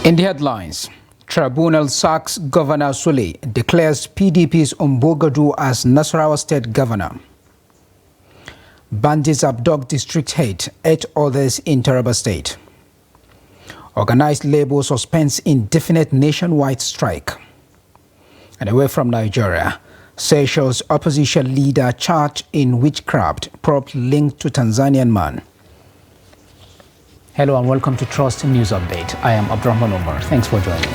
In the headlines, Tribunal sacks Governor Sule, declares PDP's Umbogadu as Nasarawa State Governor. Bandits abduct district head, 8 others in Taraba State. Organized labor suspends indefinite nationwide strike. And away from Nigeria, Seychelles opposition leader charged in witchcraft, probe linked to Tanzanian man. Hello and welcome to Trust News Update. I am Abdurrahman Omar. Thanks for joining.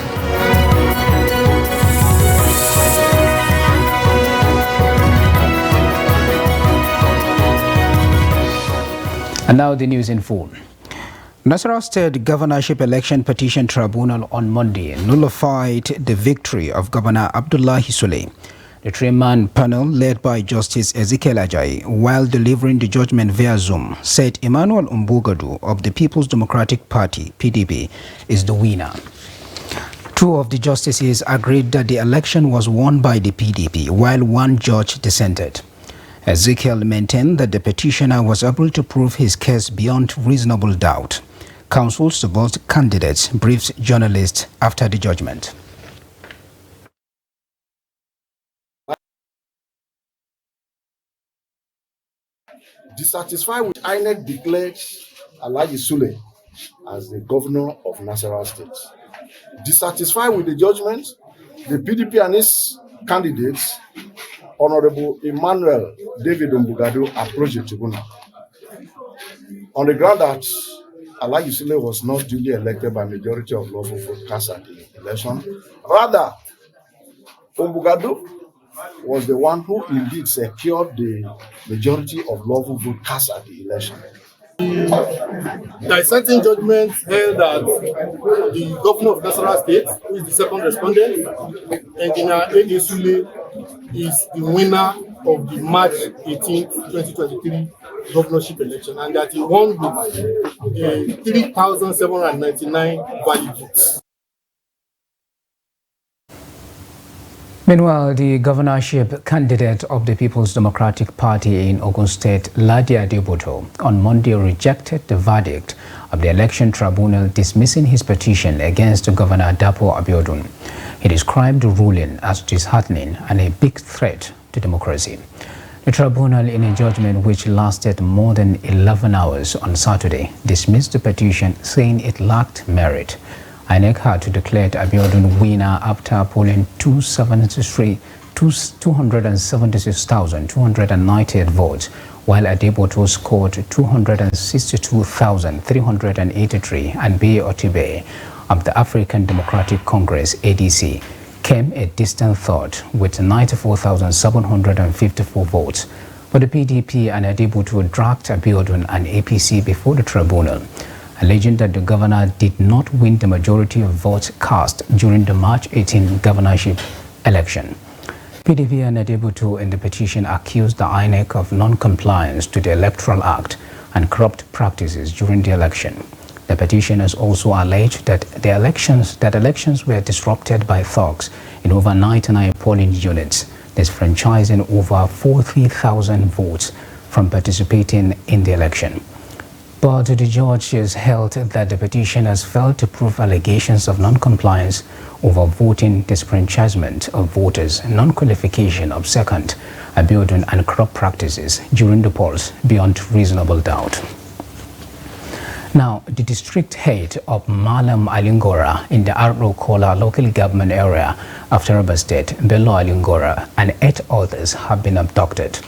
And now the news in full. Nasarawa State Governorship Election Petition Tribunal on Monday nullified the victory of Governor Abdullahi Sule. The three-man panel, led by Justice Ezekiel Ajayi, while delivering the judgment via Zoom, said Emmanuel Umbogadu of the People's Democratic Party, PDP, is the winner. 2 of the justices agreed that the election was won by the PDP, while 1 judge dissented. Ezekiel maintained that the petitioner was able to prove his case beyond reasonable doubt. Counsel to both candidates briefed journalists after the judgment. Dissatisfied with INEC declared Alhaji Sule as the governor of Nasarawa State. Dissatisfied with the judgment, the PDP and its candidates, Honorable Emmanuel David Umbogadu, approached the tribunal on the ground that Alhaji Sule was not duly elected by majority of lawful vote cast at the election. Rather, Umbogadu was the one who indeed secured the majority of lawful vote cast at the election. The dissenting judgment held that the governor of Nasarawa State, who is the second respondent, Engineer A.A. Sule, is the winner of the March 18, 2023 governorship election, and that he won with 3,799 valid votes. Meanwhile, the governorship candidate of the People's Democratic Party in Ogun State, Ladi Adeboto, on Monday rejected the verdict of the election tribunal dismissing his petition against Governor Dapo Abiodun. He described the ruling as disheartening and a big threat to democracy. The tribunal, in a judgment which lasted more than 11 hours on Saturday, dismissed the petition, saying it lacked merit. INEC had declared Abiodun winner after polling 276,298 votes, while Adeboto scored 262,383, and Beye Otibe of the African Democratic Congress, ADC, came a distant third with 94,754 votes. But the PDP and Adeboto dragged Abiodun and APC before the tribunal, alleging that the governor did not win the majority of votes cast during the March 18 governorship election. PDP and Adeboto in the petition accused the INEC of non-compliance to the Electoral Act and corrupt practices during the election. The petitioners also alleged that elections were disrupted by thugs in over 99 polling units, disfranchising over 40,000 votes from participating in the election. But the judges held that the petitioners failed to prove allegations of non-compliance over voting disfranchisement of voters, non-qualification of second, Abiodun, and corrupt practices during the polls beyond reasonable doubt. Now, the district head of Malam Alingora in the Arro-Kola local government area of Taraba State, Bello Alingora, and 8 others have been abducted.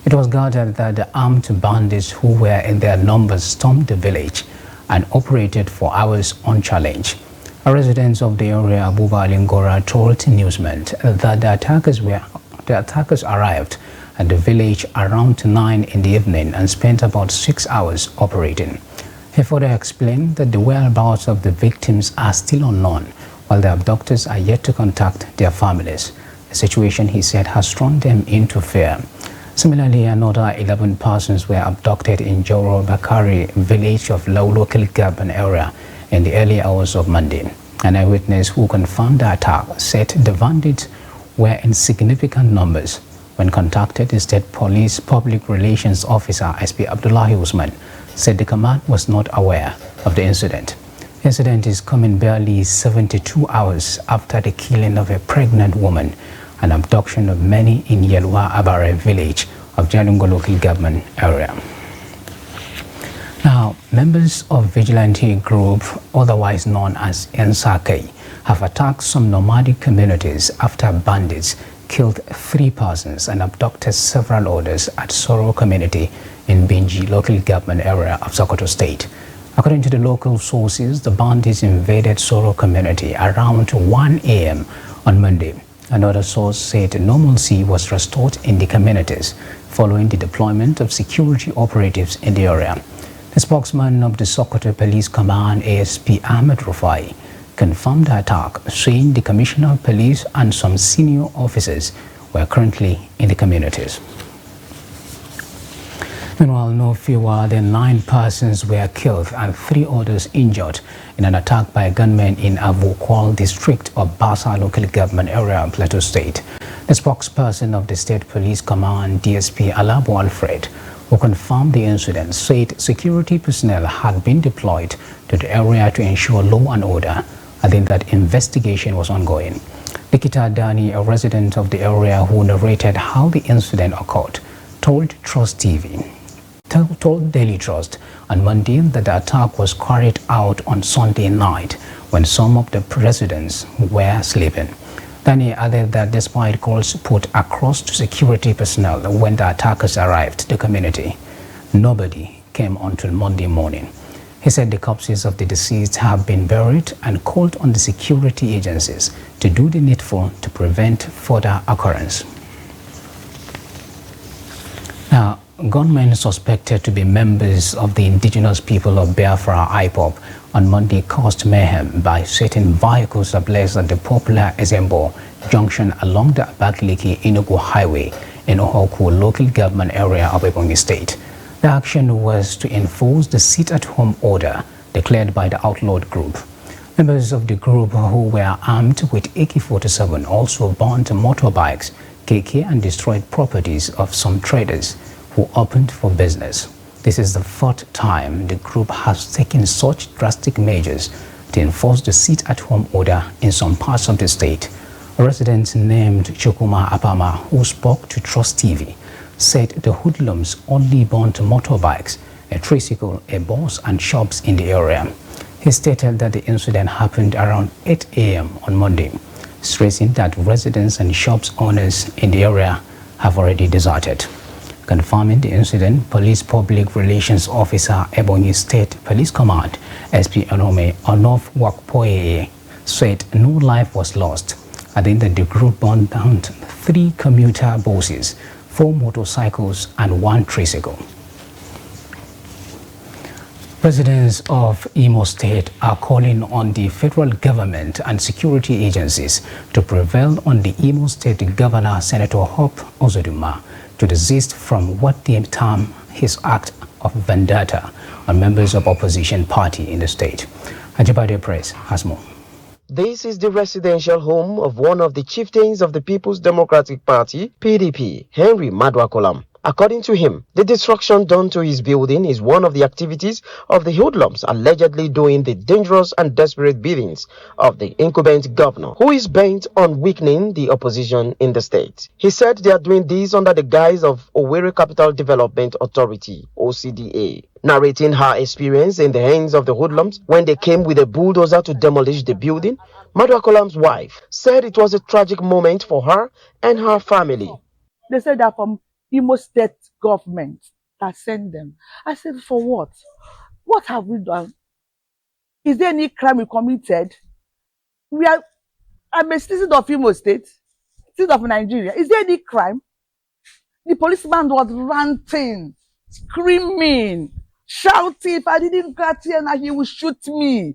It was gathered that the armed bandits who were in their numbers stormed the village and operated for hours unchallenged. A resident of the area, Abuba Alingora, told newsmen that the attackers arrived at the village around 9 in the evening and spent about 6 hours operating. He further explained that the whereabouts of the victims are still unknown, while the abductors are yet to contact their families. The situation, he said, has thrown them into fear. Similarly, another 11 persons were abducted in Joro Bakari village of local government area in the early hours of Monday. An eyewitness who confirmed the attack said the bandits were in significant numbers. When contacted, the State Police Public Relations Officer SP Abdullahi Usman said the command was not aware of the incident. The incident is coming barely 72 hours after the killing of a pregnant woman and abduction of many in Yelwa Abare village of Jalingo local government area. Now, members of vigilante group, otherwise known as Ensake, have attacked some nomadic communities after bandits killed 3 persons and abducted several others at Soro community in Binji local government area of Sokoto State. According to the local sources, the bandits invaded Soro community around 1 a.m. on Monday. Another source said normalcy was restored in the communities following the deployment of security operatives in the area. The spokesman of the Sokoto Police Command, ASP Ahmed Rufai, confirmed the attack, saying the Commissioner of Police and some senior officers were currently in the communities. Meanwhile, no fewer than 9 persons were killed and 3 others injured in an attack by gunmen in Avokwal district of Basa local government area of Plateau State. The spokesperson of the State Police Command, DSP Alabo Alfred, who confirmed the incident, said security personnel had been deployed to the area to ensure law and order, adding that investigation was ongoing. Nikita Dani, a resident of the area who narrated how the incident occurred, told Daily Trust on Monday that the attack was carried out on Sunday night when some of the residents were sleeping. Dani added that despite calls put across to security personnel when the attackers arrived to the community, nobody came until Monday morning. He said the corpses of the deceased have been buried and called on the security agencies to do the needful to prevent further occurrence. Now, gunmen suspected to be members of the indigenous people of Biafra IPOB on Monday caused mayhem by setting vehicles ablaze at the popular Ezembo junction along the Abakaliki-Enugu highway in Ohoku local government area of Ebonyi State. The action was to enforce the sit-at-home order declared by the outlawed group. Members of the group who were armed with AK-47 also burned motorbikes, KK, and destroyed properties of some traders who opened for business. This is the 4th time the group has taken such drastic measures to enforce the sit-at-home order in some parts of the state. A resident named Chukuma Apama, who spoke to Trust TV, said the hoodlums only burnt motorbikes, a tricycle, a bus, and shops in the area. He stated that the incident happened around 8 a.m. on Monday, stressing that residents and shops owners in the area have already deserted. Confirming the incident, Police Public Relations Officer, Ebonyi State Police Command, SP Onome Onof Wakpoye, said no life was lost, adding that the group burned down 3 commuter buses, 4 motorcycles, and 1 tricycle. Residents of Imo State are calling on the federal government and security agencies to prevail on the Imo State Governor, Senator Hope Uzodinma, to desist from what they term his act of vendetta on members of opposition party in the state. Ajibade Press has more. This is the residential home of one of the chieftains of the People's Democratic Party, PDP, Henry Maduakolam. According to him, the destruction done to his building is one of the activities of the hoodlums allegedly doing the dangerous and desperate biddings of the incumbent governor, who is bent on weakening the opposition in the state. He said they are doing this under the guise of Owerri Capital Development Authority, OCDA. Narrating her experience in the hands of the hoodlums when they came with a bulldozer to demolish the building, Maduakolam's wife said it was a tragic moment for her and her family. They said that from Imo State government that sent them. I said, for what? What have we done? Is there any crime we committed? I'm a citizen of Imo State, citizen of Nigeria. Is there any crime? The policeman was ranting, screaming, shouting, if I didn't get here now, he would shoot me.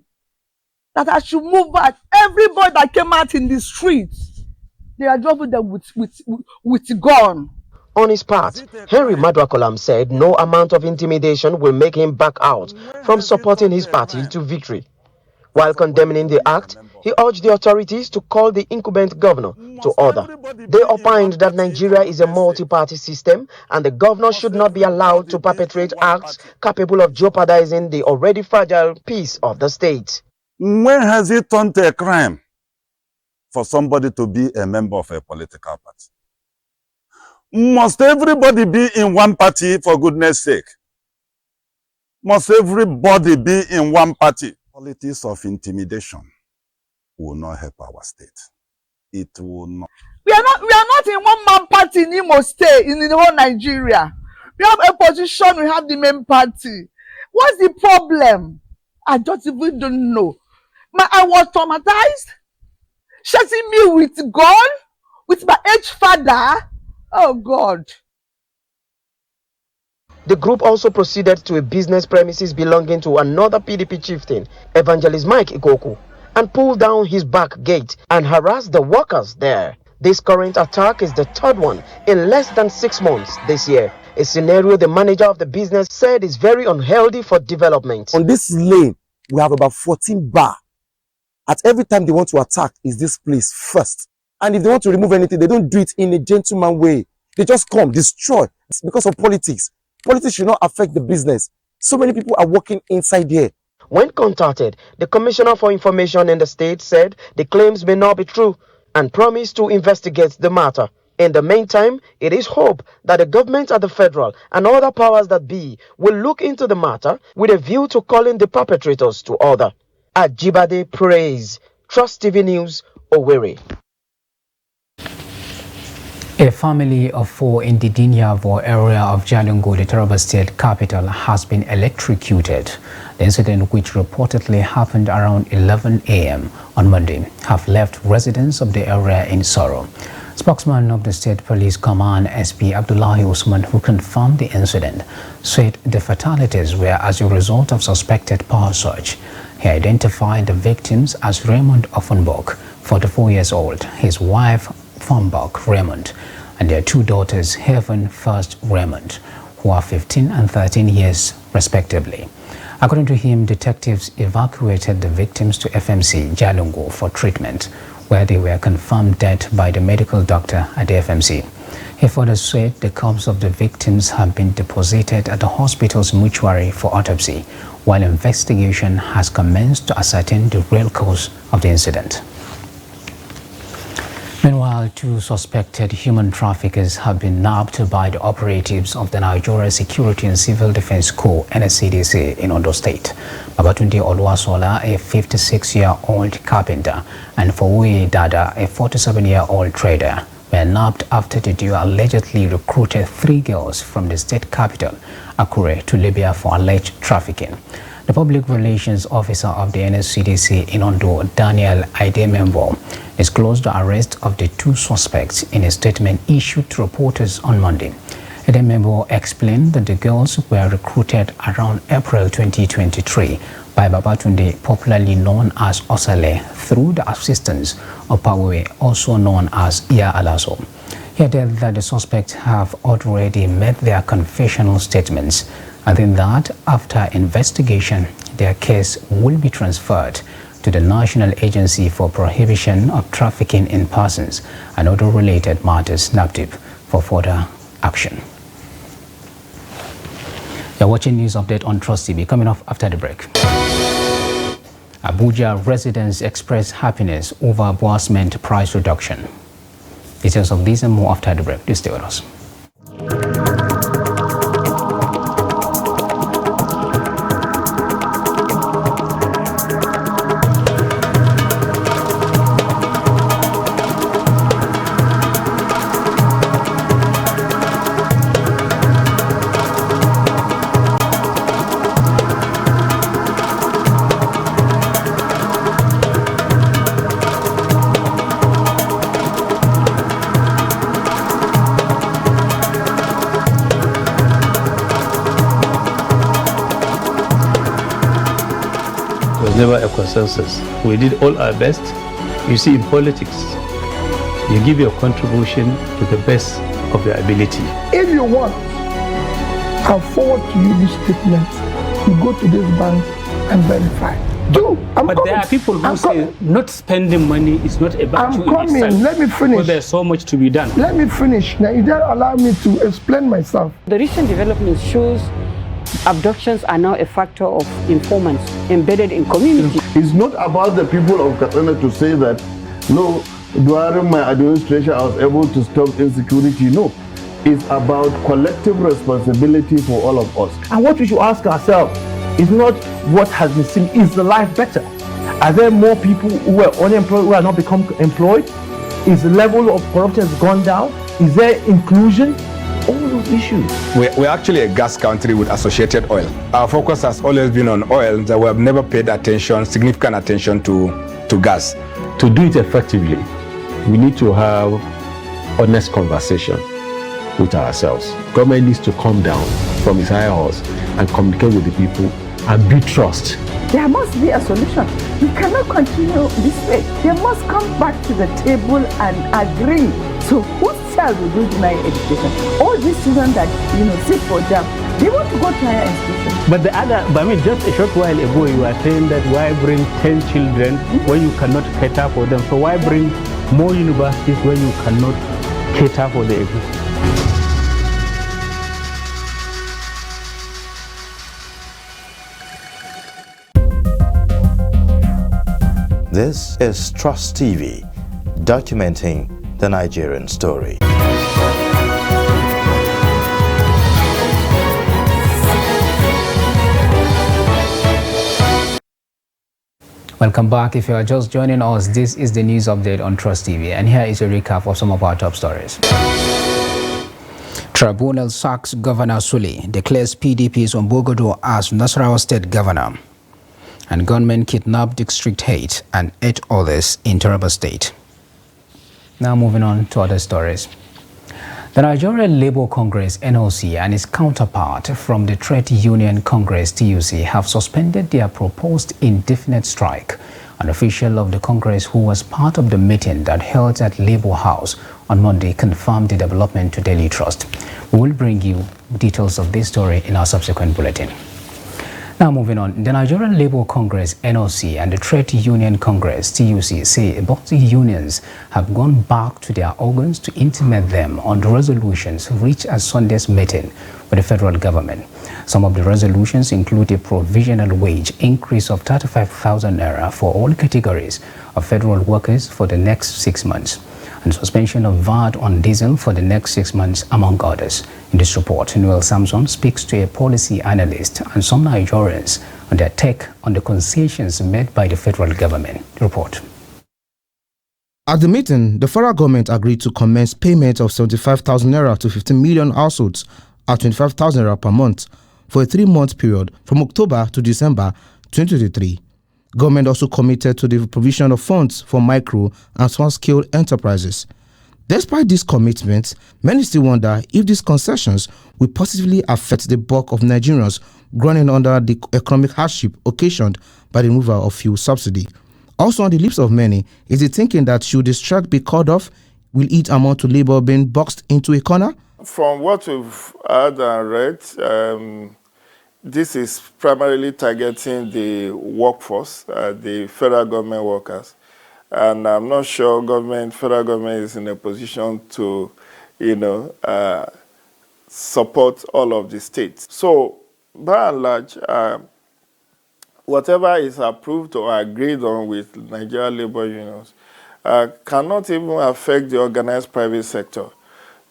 That I should move back. Everybody that came out in the streets, they are driving them with gun. On his part, Henry Maduakolam said no amount of intimidation will make him back out from supporting his party to victory. While condemning the act, he urged the authorities to call the incumbent governor to order. They opined that Nigeria is a multi-party system and the governor should not be allowed to perpetrate acts capable of jeopardizing the already fragile peace of the state. When has it turned to a crime for somebody to be a member of a political party? Must everybody be in one party, for goodness sake? Must everybody be in one party? Politics of intimidation will not help our state. It will not. We are not in one man party in Imo State, in the whole Nigeria. We have a position, we have the main party. What's the problem? I just even don't know. I was traumatized, shutting me with gun, with my aged father. Oh God. The group also proceeded to a business premises belonging to another PDP chieftain, Evangelist Mike Ikoku, and pulled down his back gate and harassed the workers there. This current attack is the third one in less than 6 months this year, a scenario the manager of the business said is very unhealthy for development. On this lane, we have about 14 bars. At every time they want to attack is this place first. And if they want to remove anything, they don't do it in a gentleman way. They just come, destroy. It's because of politics. Politics should not affect the business. So many people are working inside here. When contacted, the Commissioner for Information in the state said the claims may not be true and promised to investigate the matter. In the meantime, it is hope that the government at the federal and other powers that be will look into the matter with a view to calling the perpetrators to order. Ajibade Praise, Trust TV News, Owerri. A family of 4 in the Dinyavo area of Jalingo, the Taraba state capital, has been electrocuted. The incident, which reportedly happened around 11 a.m. on Monday, have left residents of the area in sorrow. Spokesman of the State Police Command, SP Abdullahi Usman, who confirmed the incident, said the fatalities were as a result of suspected power surge. He identified the victims as Raymond Offenbach, 44 years old, his wife Fombach Raymond, and their 2 daughters, Heaven First Raymond, who are 15 and 13 years respectively. According to him, detectives evacuated the victims to FMC Jalingo for treatment, where they were confirmed dead by the medical doctor at the FMC. He further said the corpses of the victims have been deposited at the hospital's mortuary for autopsy, while investigation has commenced to ascertain the real cause of the incident. Meanwhile, 2 suspected human traffickers have been nabbed by the operatives of the Nigeria Security and Civil Defense Corps, NSCDC, in Ondo State. Babatunde Oluwasola, a 56-year-old carpenter, and Fowue Dada, a 47-year-old trader, were nabbed after the duo allegedly recruited 3 girls from the state capital, Akure, to Libya for alleged trafficking. The public relations officer of the NSCDC in Ondo, Daniel Aidemembo, disclosed the arrest of the 2 suspects in a statement issued to reporters on Monday. Aidemembo explained that the girls were recruited around April 2023 by Babatunde, popularly known as Osale, through the assistance of Pawe, also known as Iya Alaso. He added that the suspects have already made their confessional statements, adding that after investigation, their case will be transferred to the National Agency for Prohibition of Trafficking in Persons and other related matters, NAPTIP, for further action. You're watching News Update on Trust TV. Coming off after the break. Abuja residents express happiness over Boa Cement price reduction. Details of this and more after the break. Please stay with us. Never a consensus. We did all our best. You see, in politics, you give your contribution to the best of your ability. If you want, I'll forward to you this statement. You go to this bank and verify. But there are people who say not spending money is not a virtue in itself. Let me finish. But there's so much to be done. Let me finish. Now, you don't allow me to explain myself. The recent development shows abductions are now a factor of informants embedded in community. It's not about the people of Katsina to say that, no, during my administration I was able to stop insecurity. No, it's about collective responsibility for all of us. And what we should ask ourselves is not what has been seen, is the life better? Are there more people who are unemployed who are not become employed? Is the level of corruption has gone down? Is there inclusion? All those issues. We're actually a gas country with associated oil. Our focus has always been on oil, that we have never paid significant attention to gas. To do it effectively, we need to have honest conversation with ourselves. Government needs to come down from its high horse and communicate with the people and build trust. There must be a solution. We cannot continue this way. They must come back to the table and agree. So whose child will do deny education? All these children that sit for jam, they want to go to higher institutions. But just a short while ago, you were saying that why bring 10 children when you cannot cater for them? So why bring more universities when you cannot cater for the existing? This is Trust TV, documenting the Nigerian story. Welcome back. If you are just joining us, this is the news update on Trust TV, and here is a recap of some of our top stories. Tribunal sacks Governor Sule, declares PDP's Ombogodo as Nasarawa State Governor. And gunmen kidnapped District 8 and 8 others in Taraba State. Now moving on to other stories. The Nigerian Labour Congress NLC and its counterpart from the Trade Union Congress TUC have suspended their proposed indefinite strike. An official of the Congress who was part of the meeting that held at Labour House on Monday confirmed the development to Daily Trust. We will bring you details of this story in our subsequent bulletin. Now moving on, the Nigerian Labour Congress NLC and the Trade Union Congress TUC say both the unions have gone back to their organs to intimate them on the resolutions reached at Sunday's meeting with the federal government. Some of the resolutions include a provisional wage increase of 35,000 naira for all categories of federal workers for the next 6 months, and suspension of VAT on diesel for the next 6 months, among others. In this report, Noel Samson speaks to a policy analyst and some Nigerians on their take on the concessions made by the federal government. The report. At the meeting, the federal government agreed to commence payment of 75,000 naira to 15 million households at 25,000 naira per month for a 3-month period from October to December 2023. Government also committed to the provision of funds for micro and small-scale enterprises. Despite these commitments, many still wonder if these concessions will positively affect the bulk of Nigerians groaning under the economic hardship occasioned by the removal of fuel subsidy. Also on the lips of many is the thinking that should the strike be called off, will it amount to Labour being boxed into a corner? From what we've heard and read, this is primarily targeting the workforce, the federal government workers. And I'm not sure federal government is in a position to, support all of the states. So, by and large, whatever is approved or agreed on with Nigeria labor unions cannot even affect the organized private sector.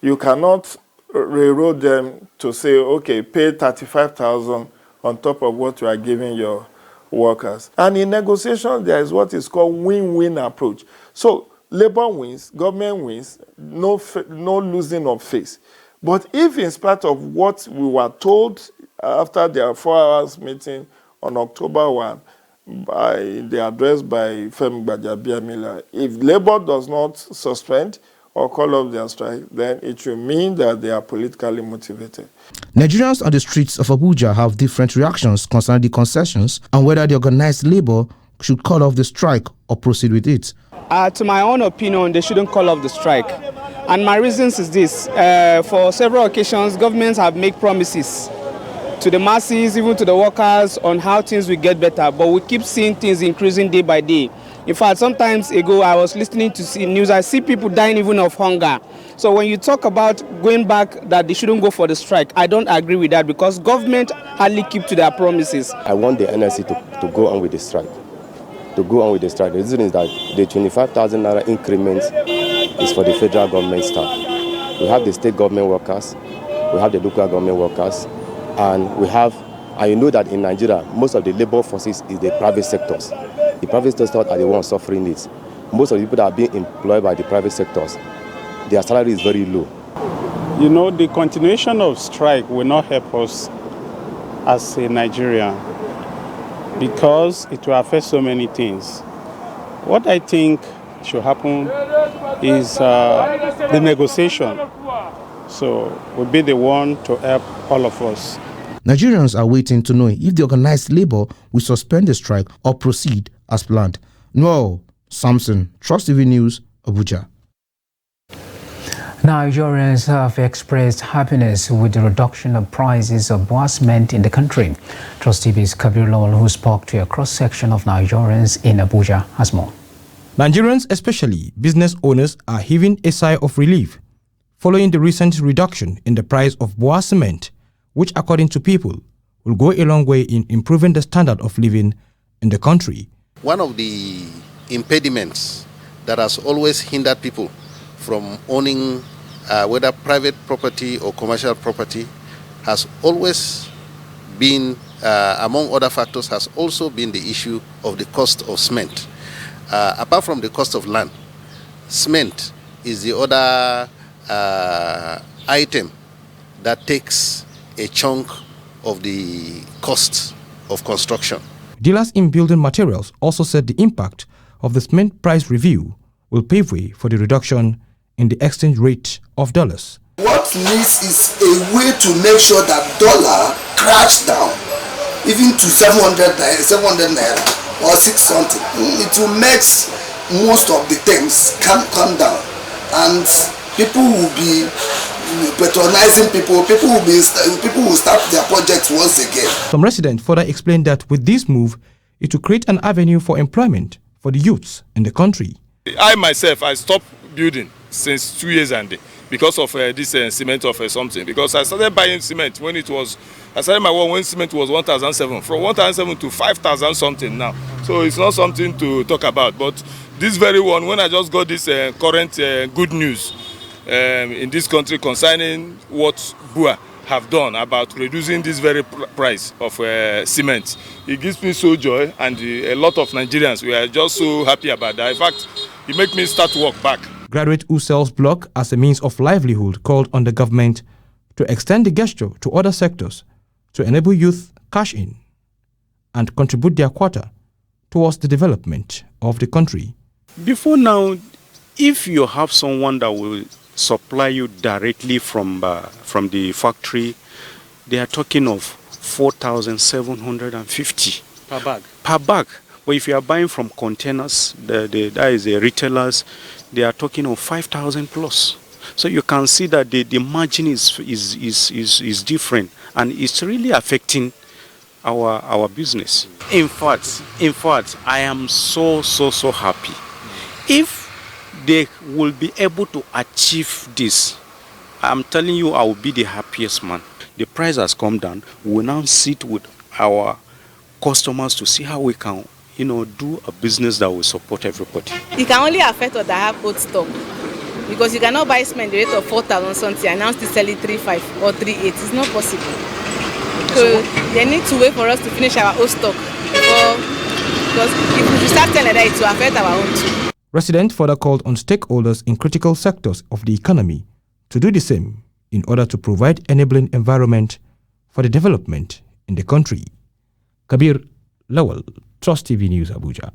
You cannot railroad them to say, okay, pay 35,000 on top of what you are giving your workers. And in negotiation, there is what is called win-win approach. So labor wins, government wins, no losing of face. But if in spite of what we were told after their 4 hours meeting on October 1, by the address by Femi Gbajabiamila, if labor does not suspend or call off their strike, then it will mean that they are politically motivated. Nigerians on the streets of Abuja have different reactions concerning the concessions and whether the organized labor should call off the strike or proceed with it. To my own opinion, they shouldn't call off the strike. And my reasons is this. For several occasions, governments have made promises to the masses, even to the workers, on how things will get better. But we keep seeing things increasing day by day. In fact, sometimes ago, I was listening to news. I see people dying even of hunger. So when you talk about going back, that they shouldn't go for the strike, I don't agree with that because government hardly keep to their promises. I want the NLC to go on with the strike. to go on with the strike. The reason is that the 25,000 naira increment is for the federal government staff. We have the state government workers, we have the local government workers, and you know that in Nigeria, most of the labor forces is the private sectors. The private sectors are the ones suffering this. Most of the people that are being employed by the private sectors, their salary is very low. You know, the continuation of strike will not help us as a Nigerian because it will affect so many things. What I think should happen is the negotiation. So we'll be the one to help all of us. Nigerians are waiting to know if the organized labor will suspend the strike or proceed as planned. No, Samson, Trust TV News, Abuja. Nigerians have expressed happiness with the reduction of prices of boa cement in the country. Trust TV's Kabir Lawal, who spoke to a cross-section of Nigerians in Abuja, has more. Nigerians, especially business owners, are heaving a sigh of relief following the recent reduction in the price of boa cement, which, according to people, will go a long way in improving the standard of living in the country. One of the impediments that has always hindered people from owning whether private property or commercial property has always been, among other factors, has also been the issue of the cost of cement. Apart from the cost of land, cement is the other item that takes a chunk of the cost of construction. Dealers in building materials also said the impact of the cement price review will pave way for the reduction in the exchange rate of dollars. What needs is a way to make sure that dollar crash down, even to 700 naira or 6 something. It will make most of the things come down, and people will be patronizing people. People will start their projects once again. Some residents further explained that with this move, it will create an avenue for employment for the youths in the country. I myself, I stopped building since 2 years and because of this cement of something. Because I started buying cement when I started my work when cement was 1,007, from 1,007 to 5,000 something now. So it's not something to talk about. But this very one, when I just got this current good news in this country concerning what BUA have done about reducing this very price of cement, it gives me so joy, and a lot of Nigerians, we are just so happy about that. In fact, it makes me start to work back. Graduate who sells block as a means of livelihood called on the government to extend the gesture to other sectors to enable youth cash in and contribute their quota towards the development of the country. Before now, if you have someone that will supply you directly from the factory, they are talking of 4,750 per bag. Per bag. But if you are buying from containers, that is the retailers, they are talking of 5,000 plus. So you can see that the margin is different, and it's really affecting our business. In fact, I am so happy. If they will be able to achieve this, I'm telling you, I will be the happiest man. The price has come down. We will now sit with our customers to see how we can, do a business that will support everybody. It can only affect us that have old stock, because you cannot buy cement the rate of 4,000 something and now still sell it 3,500 or 3,800. It's not possible. So they need to wait for us to finish our old stock because if we start telling that, it will affect our own too. Residents further called on stakeholders in critical sectors of the economy to do the same in order to provide enabling environment for the development in the country. Kabir Lawal, Trust TV News, Abuja.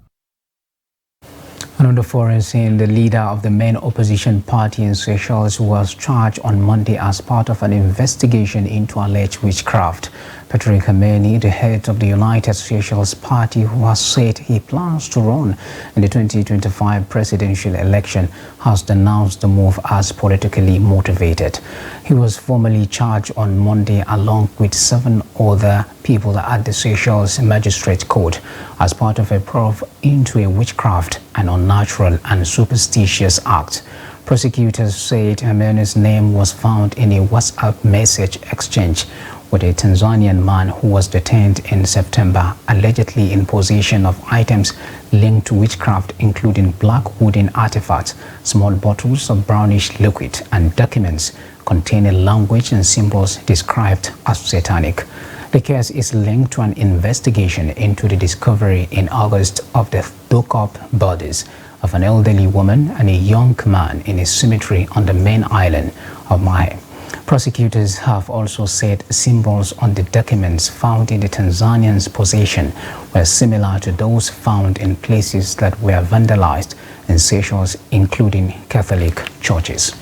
And on the foreign scene, the leader of the main opposition party in Seychelles was charged on Monday as part of an investigation into alleged witchcraft. Patrick Khamenei, the head of the United Seychelles Party, who has said he plans to run in the 2025 presidential election, has denounced the move as politically motivated. He was formally charged on Monday along with 7 other people at the Seychelles Magistrate Court as part of a probe into a witchcraft and unnatural and superstitious act. Prosecutors said Khamenei's name was found in a WhatsApp message exchange with a Tanzanian man who was detained in September, allegedly in possession of items linked to witchcraft, including black wooden artifacts, small bottles of brownish liquid, and documents containing language and symbols described as satanic. The case is linked to an investigation into the discovery in August of the dug-up bodies of an elderly woman and a young man in a cemetery on the main island of Mahé. Prosecutors have also said symbols on the documents found in the Tanzanians' possession were similar to those found in places that were vandalized in Seychelles, including Catholic churches.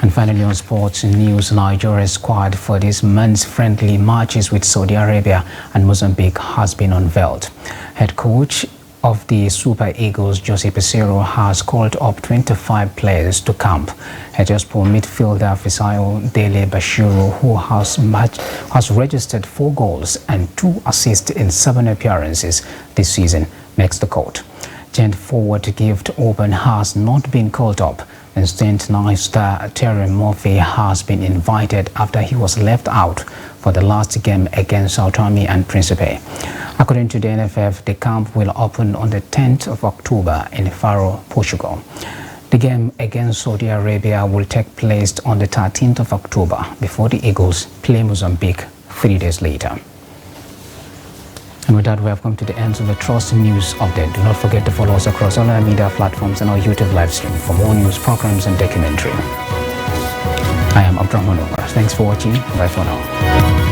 And finally, on sports news, Nigeria's squad for this month's friendly matches with Saudi Arabia and Mozambique has been unveiled. Head coach of the Super Eagles, Jose Peseiro, has called up 25 players to camp. Hedgespo midfielder Fisayo Dele Bashiru, who has registered 4 goals and 2 assists in 7 appearances this season, makes the cut. Gent forward Gift Open has not been called up. Instead, nice star Terry Murphy has been invited after he was left out for the last game against Sao Tome and Principe. According to the NFF, the camp will open on the 10th of October in Faro, Portugal. The game against Saudi Arabia will take place on the 13th of October before the Eagles play Mozambique 3 days later. And with that, we have come to the end of the Trust News Update. Do not forget to follow us across all our media platforms and our YouTube live stream for more news, programs, and documentary. I am Abdurrahman Omar. Thanks for watching. Bye for now.